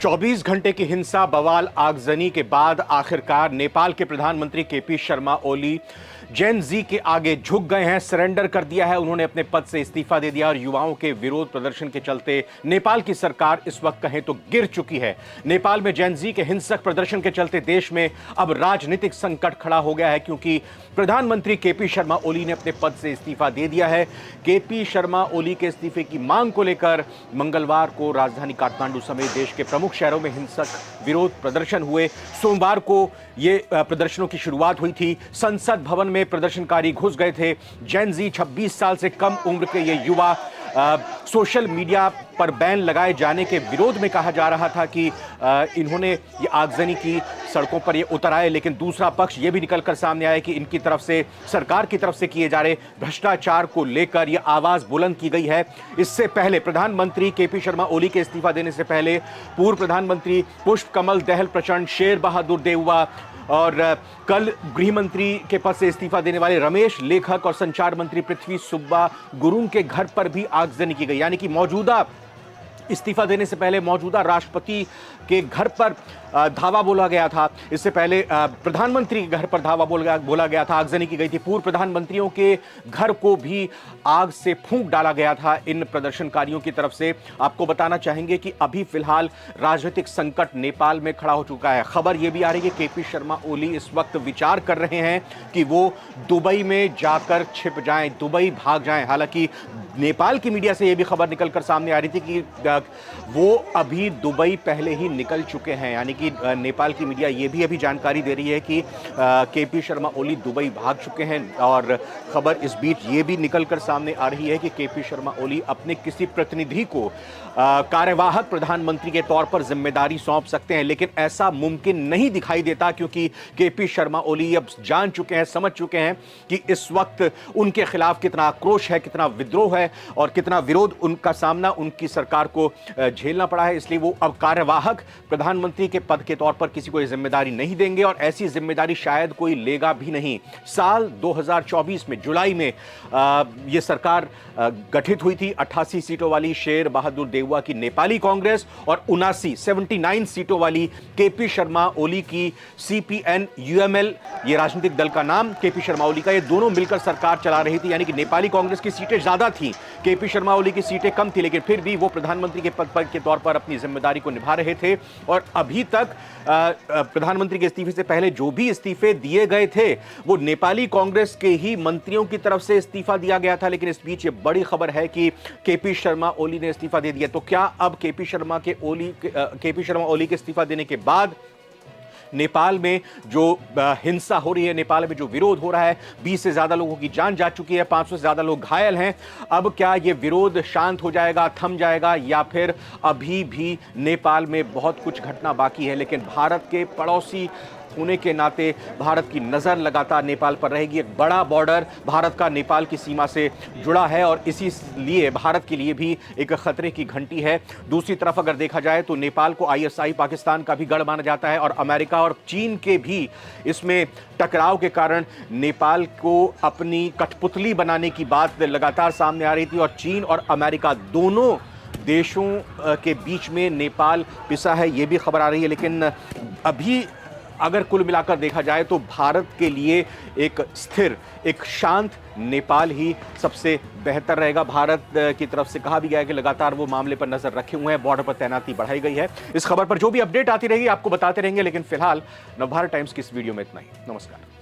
24 घंटे की हिंसा, बवाल, आगजनी के बाद आखिरकार नेपाल के प्रधानमंत्री केपी शर्मा ओली जेन जी के आगे झुक गए हैं, सरेंडर कर दिया है। उन्होंने अपने पद से इस्तीफा दे दिया और युवाओं के विरोध प्रदर्शन के चलते नेपाल की सरकार इस वक्त कहें तो गिर चुकी है। नेपाल में जेन जी के हिंसक प्रदर्शन के चलते देश में अब राजनीतिक संकट खड़ा हो गया है, क्योंकि प्रधानमंत्री केपी शर्मा ओली ने अपने पद से इस्तीफा दे दिया है। केपी शर्मा ओली के इस्तीफे की मांग को लेकर मंगलवार को राजधानी काठमांडू समेत देश के प्रमुख शहरों में हिंसक विरोध प्रदर्शन हुए। सोमवार को ये प्रदर्शनों की शुरुआत हुई थी। संसद भवन में प्रदर्शनकारी घुस गए थे। जेन जी 26 साल से कम उम्र के ये युवा सोशल मीडिया पर बैन लगाए जाने के विरोध में कहा जा रहा था कि इन्होंने ये आगजनी की, सड़कों पर ये उतर आए। लेकिन दूसरा पक्ष ये भी निकलकर सामने आया कि इनकी तरफ से, सरकार की तरफ से किए जा रहे भ्रष्टाचार को लेकर ये आवाज बुलंद की गई है। इससे पहले प्रधानमंत्री केपी शर्मा ओली के इस्तीफा देने से पहले पूर्व प्रधानमंत्री पुष्प कमल दहल प्रचंड, शेर बहादुर देउवा और कल गृह मंत्री के पद से इस्तीफा देने वाले रमेश लेखक और संचार मंत्री पृथ्वी सुब्बा गुरुंग के घर पर भी आगजनी की गई। यानी कि मौजूदा इस्तीफा देने से पहले मौजूदा राष्ट्रपति के घर पर धावा बोला गया था। इससे पहले प्रधानमंत्री के घर पर धावा बोला गया था, आगजनी की गई थी। पूर्व प्रधानमंत्रियों के घर को भी आग से फूंक डाला गया था इन प्रदर्शनकारियों की तरफ से। आपको बताना चाहेंगे कि अभी फिलहाल राजनीतिक संकट नेपाल में खड़ा हो चुका है। खबर यह भी आ रही है कि केपी शर्मा ओली इस वक्त विचार कर रहे हैं कि वो दुबई में जाकर छिप जाएं, दुबई भाग जाएं। हालांकि नेपाल की मीडिया से यह भी खबर निकलकर सामने आ रही थी कि वो अभी दुबई पहले ही निकल चुके हैं। यानी कि नेपाल की मीडिया ये भी अभी जानकारी दे रही है कि केपी शर्मा ओली दुबई भाग चुके हैं। और खबर इस बीच ये भी निकलकर सामने आ रही है कि केपी शर्मा ओली अपने किसी प्रतिनिधि को कार्यवाहक प्रधानमंत्री के तौर पर जिम्मेदारी सौंप सकते हैं। लेकिन ऐसा मुमकिन नहीं दिखाई देता, क्योंकि केपी शर्मा ओली अब जान चुके हैं, समझ चुके हैं कि इस वक्त उनके खिलाफ कितना आक्रोश है, कितना विद्रोह है और कितना विरोध उनका सामना उनकी सरकार को झेलना पड़ा है। इसलिए वो अब कार्यवाहक प्रधानमंत्री के पद के तौर पर किसी को जिम्मेदारी नहीं देंगे और ऐसी जिम्मेदारी शायद कोई लेगा भी नहीं। साल 2024 में जुलाई में यह सरकार गठित हुई थी। 88 सीटों वाली शेर बहादुर देउवा की नेपाली कांग्रेस और 79 सीटों वाली केपी शर्मा ओली की सीपीएन यूएमएल, ये राजनीतिक दल का नाम केपी शर्मा ओली का, ये दोनों मिलकर सरकार चला रही थी। यानी कि नेपाली कांग्रेस की सीटें ज्यादा थी, केपी शर्मा ओली की सीटें कम थी, लेकिन फिर भी वो प्रधानमंत्री के पद के तौर पर अपनी जिम्मेदारी को निभा रहे थे। और अभी तक प्रधानमंत्री के इस्तीफे से पहले जो भी इस्तीफे दिए गए थे वो नेपाली कांग्रेस के ही मंत्रियों की तरफ से इस्तीफा दिया गया था। लेकिन इस बीच ये बड़ी खबर है कि केपी शर्मा ओली ने इस्तीफा दे दिया। तो क्या अब केपी शर्मा ओली के इस्तीफा देने के बाद नेपाल में जो हिंसा हो रही है, नेपाल में जो विरोध हो रहा है, 20 से ज्यादा लोगों की जान जा चुकी है, 500 से ज्यादा लोग घायल हैं, अब क्या ये विरोध शांत हो जाएगा, थम जाएगा, या फिर अभी भी नेपाल में बहुत कुछ घटना बाकी है? लेकिन भारत के पड़ोसी होने के नाते भारत की नज़र लगातार नेपाल पर रहेगी। एक बड़ा बॉर्डर भारत का नेपाल की सीमा से जुड़ा है और इसी लिए भारत के लिए भी एक खतरे की घंटी है। दूसरी तरफ अगर देखा जाए तो नेपाल को आईएसआई पाकिस्तान का भी गढ़ माना जाता है और अमेरिका और चीन के भी इसमें टकराव के कारण नेपाल को अपनी कठपुतली बनाने की बात लगातार सामने आ रही थी और चीन और अमेरिका दोनों देशों के बीच में नेपाल पिसा है, ये भी खबर आ रही है। लेकिन अभी अगर कुल मिलाकर देखा जाए तो भारत के लिए एक स्थिर, एक शांत नेपाल ही सबसे बेहतर रहेगा। भारत की तरफ से कहा भी गया है कि लगातार वो मामले पर नजर रखे हुए हैं, बॉर्डर पर तैनाती बढ़ाई गई है। इस खबर पर जो भी अपडेट आती रहेगी आपको बताते रहेंगे। लेकिन फिलहाल नवभारत टाइम्स की इस वीडियो में इतना ही। नमस्कार।